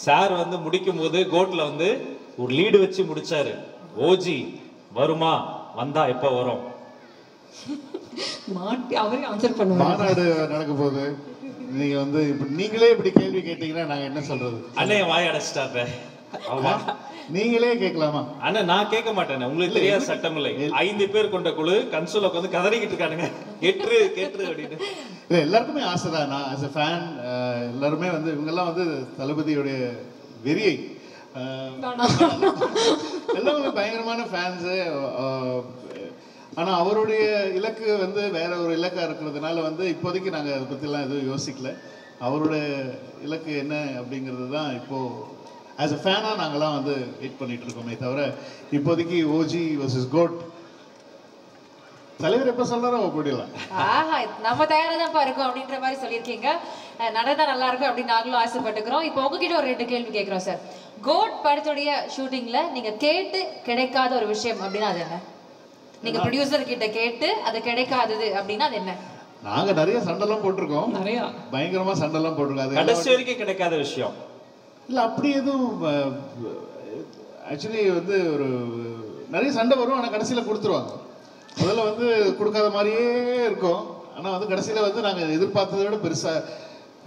Sir வந்து முடிக்கும் போது கோட்ல வந்து ஒரு லீடு வச்சு முடிச்சாரு. ஓஜி வருமா, வந்தா எப்ப வரும்? மாட்டி அவரே ஆன்சர் பண்ணுவாங்க. மாநாடு நடக்க போகுது. நீங்க வந்து நீங்களே இப்படி கேள்வி கேட்டீங்கன்னா நாங்க என்ன சொல்றது? அண்ணே வாய் அடைச்சிட்டாரு. ஆமா, நீங்களே கேட்கலாமா? அண்ணா நான் கேட்க மாட்டேன். உங்களுக்கு தெரியாத சட்டம் இல்லை. 5 பேர் கொண்ட குழு கன்சோல உட்காந்து கதறிக்கிட்டு இருக்கானுங்க, கேட்டு கேட்டு அப்படின்னு. இல்லை, எல்லாருக்குமே ஆசை தான். நான் ஆஸ் எ ஃபேன் எல்லாருமே வந்து இவங்கெல்லாம் வந்து தளபதியுடைய வெறியை எல்லாமே பயங்கரமான ஃபேன்ஸு. ஆனால் அவருடைய இலக்கு வந்து வேற ஒரு இலக்காக இருக்கிறதுனால வந்து இப்போதைக்கு நாங்கள் அதை பற்றிலாம் எதுவும் யோசிக்கல. அவருடைய இலக்கு என்ன அப்படிங்கிறது தான் இப்போது ஆஸ் எ ஃபேனாக நாங்கள்லாம் வந்து வெயிட் பண்ணிட்டு இருக்கோமே தவிர இப்போதைக்கு ஓஜி வர்சஸ் கோட் தலைவர் எப்போ சொல்றாரோ போயிடலாம். ஆஹா, நம்ம தயாரா தான் இருக்கும் அப்படின்ற மாதிரி சொல்லியிருக்கீங்க. நடந்தா நல்லா இருக்கும் அப்படின்னு நாங்களும் ஆசைப்பட்டுக்கிறோம். இப்போ உங்ககிட்ட ஒரு 2 கேள்வி கேட்குறோம் சார். கோட் படத்துடைய ஷூட்டிங்ல நீங்க கேட்டு கிடைக்காத ஒரு விஷயம் அப்படின்னா அது என்ன? நீங்க ப்ரொடியூசர் கிட்ட கேட்டு அது கிடைக்காதது அப்படின்னா அது என்ன? நாங்க நிறைய சண்டைலாம் போட்டிருக்கோம், நிறைய பயங்கரமா சண்டைலாம் போட்டிருக்கோம். கடைசி வரைக்கும் கிடைக்காத விஷயம் இல்லை, அப்படி எதுவும் ஆக்சுவலி வந்து ஒரு நிறைய சண்டை வரும், ஆனால் கடைசியில் கொடுத்துருவாங்க. முதல்ல வந்து கொடுக்காத மாதிரியே இருக்கும், ஆனால் வந்து கடைசியில் வந்து நாங்கள் எதிர்பார்த்ததை விட பெருசாக.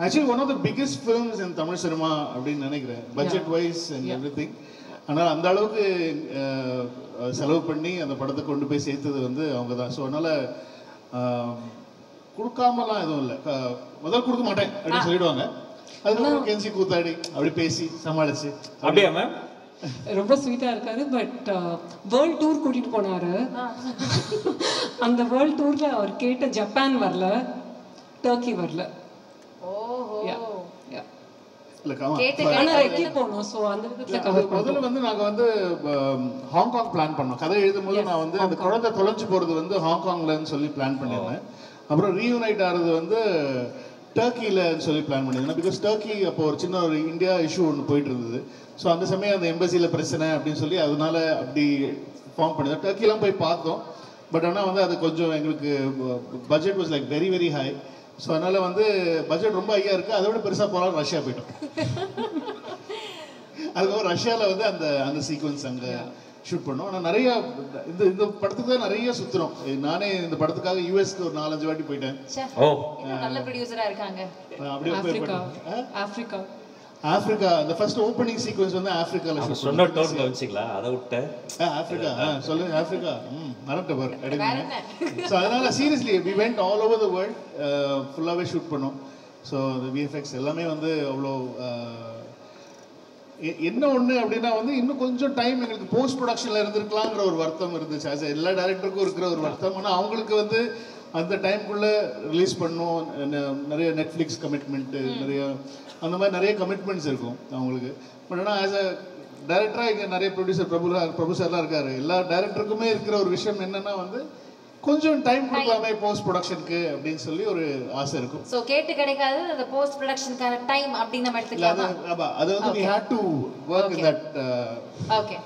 Actually one of the biggest films in Tamil cinema அப்படின்னு நினைக்கிறேன், budget wise and everything. ஆனால் அந்த அளவுக்கு செலவு பண்ணி அந்த படத்தை கொண்டு போய் சேர்த்தது வந்து அவங்க தான். ஸோ அதனால் கொடுக்காமலாம் எதுவும் இல்லை. முதல் கொடுக்க மாட்டேன் அப்படின்னு சொல்லிடுவாங்க, அதுக்கப்புறம் கெஞ்சி கூத்தாடி அப்படி பேசி சமாளிச்சு. அப்படியா மேம்? ரொம்ப ஸ்வீட்டா இருக்காரு. பட் வேர்ல்ட் டூர் கூட்டிட்டு போனாரு. அந்த வேர்ல்ட் டூர்ல அவர் கேட்ட ஜப்பான் வரல, டர்க்கி வரல. முதல்ல வந்து நாங்க வந்து ஹாங்காங் பிளான் பண்ணோம். கதை எழுதும் போது நான் வந்து அந்த குழந்தை தொலைஞ்சு போறது வந்து ஹாங்காங்லன்னு சொல்லி பிளான் பண்ணியிருந்தேன். அப்புறம் ரீயூனைட் ஆகிறது வந்து டர்க்கியில் சொல்லி பிளான் பண்ணியிருந்தேன். பிகாஸ் டர்க்கி அப்போ ஒரு சின்ன ஒரு இந்தியா இஷ்யூ ஒன்று போயிட்டு இருந்தது. ஸோ அந்த சமயம் அந்த எம்பசியில் பிரச்சனை அப்படின்னு சொல்லி அதனால அப்படி ஃபார்ம் பண்ணியிருந்தோம். டர்க்கிலாம் போய் பார்த்தோம். பட் ஆனால் வந்து அது கொஞ்சம் எங்களுக்கு budget was like very very high. So அதனால வந்து பட்ஜெட் ரொம்ப ஹையாக இருக்குது, அதை விட பெருசாக போகலாம் ரஷ்யா போயிட்டோம். அதுக்கப்புறம் ரஷ்யாவில் வந்து அந்த அந்த சீக்வன்ஸ் அங்கே ஷூட் பண்ணோம். ஆனால் நிறைய இந்த படத்துக்கு தான் நிறைய சுற்றுறோம். நானே இந்த படத்துக்காக யூஎஸ்க்கு ஒரு 4-5 வாட்டி போயிட்டேன். நல்ல ப்ரொடியூசரா இருக்காங்க. அப்படியே ஆப்பிரிக்கா அந்த ஃபர்ஸ்ட் ஓப்பனிங் சீக்வென்ஸ் வந்து ஆப்பிரிக்கால சொன்ன டோன்ல வச்சிங்களா? அதை விட்ட ஆப்பிரிக்கா சொல்லுங்க. ஆப்பிரிக்கா மறந்துட்டு பாரு எடுங்க. ஸோ அதனால seriously we went all over the world, ஃபுல்லாகவே ஷூட் பண்ணோம். ஸோ அந்த விஎஃப்எக்ஸ் எல்லாமே வந்து அவ்வளோ என்ன ஒன்று அப்படின்னா வந்து இன்னும் கொஞ்சம் டைம் எங்களுக்கு போஸ்ட் ப்ரொடக்ஷனில் இருந்திருக்கலாங்கிற ஒரு வருத்தம் இருந்துச்சு. ஆஸ் எல்லா டேரக்டருக்கும் இருக்கிற ஒரு வருத்தம். ஆனால் அவங்களுக்கு வந்து அந்த டைம்குள்ளே ரிலீஸ் பண்ணோம். நிறைய நெட்ஃப்ளிக்ஸ் கமிட்மெண்ட்டு, நிறைய அந்த மாதிரி நிறைய கமிட்மெண்ட்ஸ் இருக்கும் அவங்களுக்கு. பட் ஆனால் ஆஸ் அ டைரக்டராக இங்கே நிறைய பிரபு சார்லாம் இருக்காரு. எல்லா டைரக்டருக்குமே இருக்கிற ஒரு விஷயம் என்னன்னா வந்து கொஞ்சம் டைம் கொடுக்கலாமே போஸ்ட் ப்ரொடக்ஷனுக்கு அப்படின்னு சொல்லி ஒரு ஆசை இருக்கும். சோ கேட்டு கிடைக்காது அந்த போஸ்ட் ப்ரொடக்ஷனுக்கான டைம் அப்படி நம்ம எடுத்துக்கலாமா? அது வந்து we had to work in that. Okay,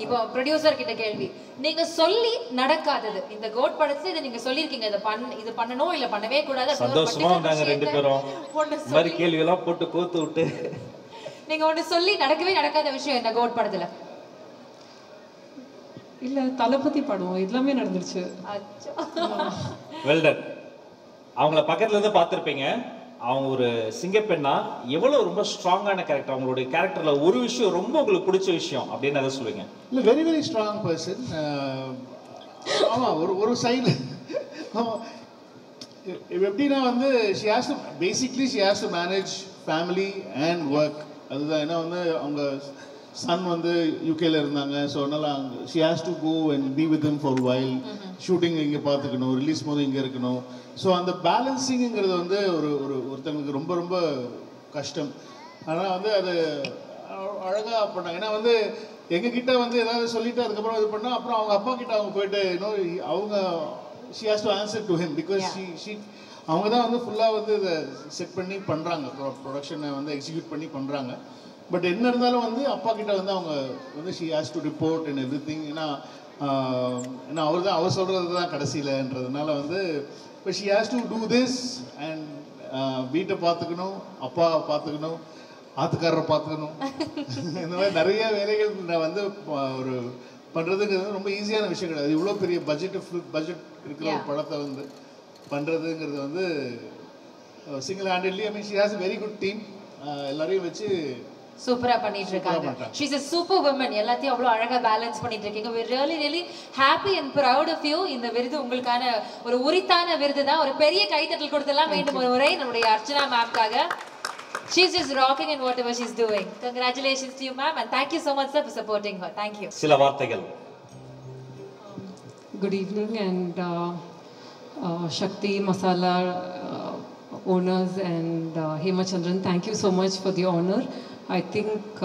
இப்போ ப்ரொடியூசர் கிட்ட கேள்வி. நீங்க சொல்லி நடக்காதது இந்த கோட் படத்துல இத நீங்க சொல்லிருக்கீங்க, இது பண்ணணும் இல்ல பண்ணவே கூடாது. சந்தோஷமா நாங்க 2 பேரும் இந்த மாதிரி கேள்வி எல்லாம் போட்டு கோத்து விட்டு நீங்க ஒன்னு சொல்லி நடக்கவே நடக்காத விஷயம் என்ன கோட் படத்துல? இல்ல தளபதி படம் எல்லாமே நடந்துருச்சு. வெல்டன். அவங்கள பக்கத்துல இருந்து பார்த்திருப்பீங்க. அவங்க ஒரு சிங்கப்பெண்ணா எவ்வளவு ரொம்ப ஸ்ட்ராங்கான கேரக்டர். அவங்களுடைய கேரக்டர்ல ஒரு விஷயம் ரொம்ப உங்களுக்கு பிடிச்ச விஷயம் அப்படின்னு அதை சொல்லுங்க. இல்லை, வெரி வெரி ஸ்ட்ராங் பர்சன். ஆமாம், ஒரு சைடு எப்படின்னா வந்து she has to manage family and work. அதுதான். ஏன்னா வந்து அவங்க சன் வந்து யூகேல இருந்தாங்க. ஸோ அதனால் she has to go and be with him for while. Shooting இங்கே பார்த்துக்கணும், ரிலீஸ் போது இங்கே இருக்கணும். ஸோ அந்த பேலன்சிங்கிறது வந்து ஒருத்தங்களுக்கு ரொம்ப ரொம்ப கஷ்டம். ஆனால் வந்து அது அழகாக பண்ணாங்க. ஏன்னா வந்து எங்ககிட்ட வந்து ஏதாவது சொல்லிட்டு அதுக்கப்புறம் இது பண்ணால் அப்புறம் அவங்க அப்பா கிட்ட அவங்க போயிட்டு இன்னும் அவங்க she has to answer to him. Because she அவங்க தான் வந்து ஃபுல்லாக வந்து இதை செட் பண்ணி பண்ணுறாங்க, ப்ரொடக்ஷனை வந்து எக்ஸிக்யூட் பண்ணி பண்ணுறாங்க. பட் என்ன இருந்தாலும் வந்து அப்பா கிட்ட வந்து அவங்க வந்து she has to report and every thing. ஏன்னா அவர் சொல்கிறது தான் கடைசியிலன்றதுனால வந்து இப்போ she has to do this and வீட்டை பார்த்துக்கணும், அப்பா பார்த்துக்கணும், ஆத்துக்காரரை பார்த்துக்கணும். இந்த மாதிரி நிறைய வேலைகள் நான் வந்து ஒரு பண்ணுறதுங்கிறது ரொம்ப ஈஸியான விஷயம் கிடையாது. இவ்வளோ பெரிய பட்ஜெட் இருக்கிற ஒரு படத்தை வந்து பண்ணுறதுங்கிறது வந்து single handedly. I mean she has a very good team. எல்லாரையும் வச்சு சூப்பரா பண்ணிட்டு இருக்காங்க. She is a super woman. எல்லாத்தையும் அவ்வளவு அழகா பேலன்ஸ் பண்ணிட்டு இருக்கீங்க. We really happy and proud of you. இந்த விருது உங்களுக்கான ஒரு உரித்தான விருது தான். ஒரு பெரிய கைத்தட்டல் கொடுத்தலாம் மீண்டும் ஒரு முறை நம்முடைய Archana மேம்காக. She's just rocking in whatever she's doing. Congratulations to you, ma'am, and thank you so much, sir, for supporting her. Thank you. சில வார்த்தைகள். Good evening, and Shakti Masala owners and Hemachandran, thank you so much for the honor. I think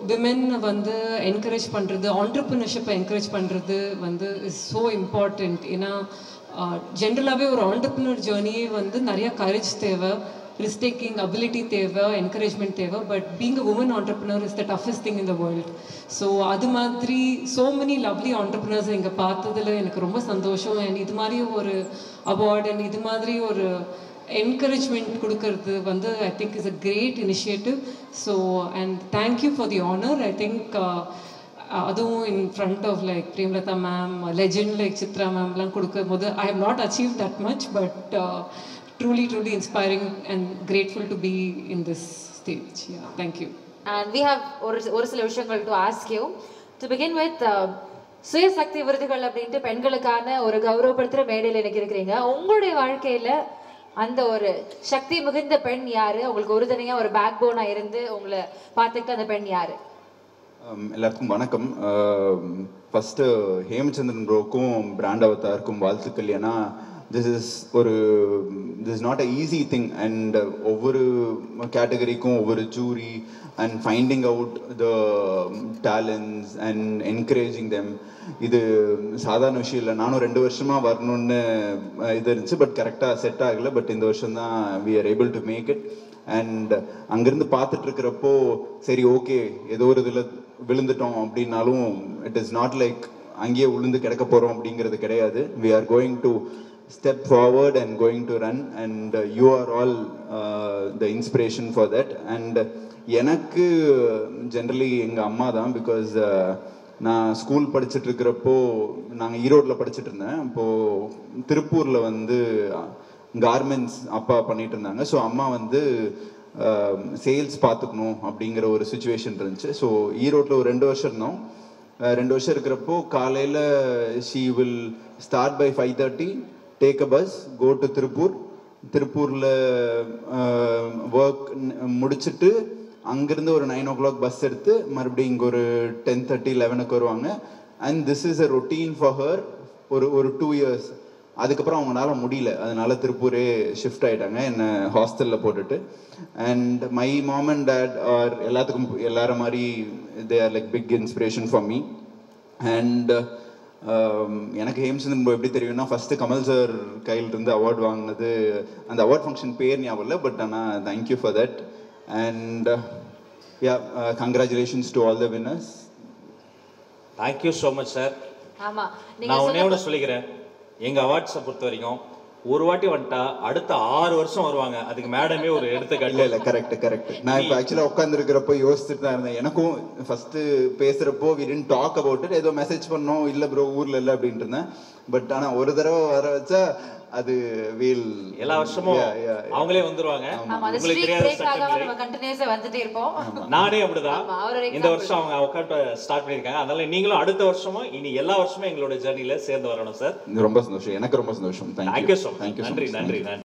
women வந்து encourage பண்றது, entrepreneurship encourage பண்றது வந்து is so important. ஏன்னா ஜென்ரலாகவே ஒரு entrepreneur journey வந்து நிறைய courage தேவை, risk taking ability தேவை, encouragement தேவை. But being a woman entrepreneur is the toughest thing in the world. So அது மாதிரி so many lovely entrepreneurs இங்கே பார்த்ததுல எனக்கு ரொம்ப சந்தோஷம். அண்ட் இது மாதிரி ஒரு அவார்ட் அண்ட் இது மாதிரி ஒரு என்கரேஜ்மெண்ட் கொடுக்கறது வந்து I think is a great initiative. So and thank you for the honour. I think அதுவும் in front of like Premalatha ma'am, legend like Chitra மேம்லாம் கொடுக்கும் போது I have not achieve that much, but truly inspiring and grateful to be in this stage. Yeah, thank you. And we have ஒரு சில விஷயங்கள் to ask you. To begin with, சுயசக்தி விருதுகள் அப்படின்ட்டு பெண்களுக்கான ஒரு கௌரவப்படுத்துகிற மேடையில் எனக்கு இருக்கிறீங்க. உங்களுடைய வாழ்க்கையில் அந்த ஒரு சக்தி மிகுந்த பெண் யாரு? உங்களுக்கு உறுதுணையாக ஒரு பேக் போனாக இருந்து உங்களை பார்த்துக்கிட்டு அந்த பெண் யாரு? எல்லாருக்கும் வணக்கம். ஃபஸ்ட்டு ஹேமச்சந்திரன் ப்ரோக்கும் பிராண்ட் அவதாருக்கும் வாழ்த்துக்கள். ஏன்னா this is not an easy thing, and ஒவ்வொரு கேட்டகரிக்கும் ஒவ்வொரு jury and finding out the talents and encouraging them, இது சாதாரண விஷயம் இல்லை. நானும் 2 வருஷமாக வரணும்னு இது இருந்துச்சு, பட் கரெக்டாக செட் ஆகலை. பட் இந்த வருஷம் தான் we are able to make it. And அங்கேருந்து பார்த்துட்டு இருக்கிறப்போ சரி ஓகே ஏதோ ஒரு இதில் விழுந்துட்டோம் அப்படின்னாலும் இட் இஸ் நாட் லைக் அங்கேயே விழுந்து கிடக்க போகிறோம் அப்படிங்கிறது கிடையாது. we are going to step forward and going to run, and you are all the inspiration for that. And எனக்கு ஜென்ரலி எங்கள் அம்மா தான். பிகாஸ் நான் ஸ்கூல் படிச்சுட்டு இருக்கிறப்போ நாங்கள் ஈரோட்டில் படிச்சுட்டு இருந்தேன். அப்போது திருப்பூரில் வந்து கார்மெண்ட்ஸ் அப்பா பண்ணிட்டு இருந்தாங்க. ஸோ அம்மா வந்து சேல்ஸ் பார்த்துக்கணும் அப்படிங்கிற ஒரு சுச்சுவேஷன் இருந்துச்சு. ஸோ ஈரோட்டில் ஒரு 2 வருஷம் இருந்தோம். 2 வருஷம் இருக்கிறப்போ காலையில் she will start by 5:30, take a bus, go to திருப்பூரில் ஒர்க் முடிச்சுட்டு அங்கேருந்து ஒரு 9 o'clock பஸ் எடுத்து மறுபடியும் இங்கே ஒரு 10:30, 11 வருவாங்க. And this is a routine for her ஒரு 2 years. அதுக்கப்புறம் அவங்களால முடியல, அதனால திருப்பூரே ஷிஃப்ட் ஆகிட்டாங்க, என்னை ஹாஸ்டலில் போட்டுட்டு. And my mom and dad are எல்லார மாதிரி they are like big inspiration for me. And எனக்கு ஹேமச்சந்திரன் ப்ரோ எப்படி தெரியும்னா ஃபஸ்ட்டு கமல் சார் கையிலிருந்து அவார்டு வாங்கினது, அந்த அவார்ட் ஃபங்க்ஷன் பேர் ஞாபகம் இல்லை, பட் ஆனால் thank you for that. And congratulations to all the winners. Thank you so much sir. ஆமாம், நான் ஒன்னே ஒன்று சொல்லிக்கிறேன். எங்கள் அவார்ட்ஸை பொறுத்த வரைக்கும் ஒரு வாட்டி வந்துட்டா அடுத்த 6 வருஷம் வருவாங்க. அதுக்கு மேடமே ஒரு எடுத்துக்காட்டு. இல்லை கரெக்ட். நான் இப்போ ஆக்சுவலாக உட்காந்துருக்கிறப்போ யோசிச்சுட்டு தான் இருந்தேன். எனக்கும் ஃபஸ்ட்டு பேசுகிறப்போ we didn't talk about it, ஏதோ மெசேஜ் பண்ணோம், இல்லை ப்ரோ ஊரில் இல்லை அப்படின்ட்டு இருந்தேன். பட் ஆனால் ஒரு தடவை வர வச்சா அது எல்லா வருஷமும் அவங்களே வந்துருவாங்க. உங்களுக்கு தெரியாத கண்டினியூஸா வந்துட்டே இருப்போம். நானே அப்படிதான். இந்த வருஷம் அவங்க உட்காந்து ஸ்டார்ட் பண்ணிருக்காங்க. அதனால நீங்களும் அடுத்த வருஷமும் இனி எல்லா வருஷமும் எங்களோட ஜர்னில சேர்ந்து வரணும் சார். ரொம்ப சந்தோஷம், எனக்கு ரொம்ப சந்தோஷம். Thank you so much. நன்றி.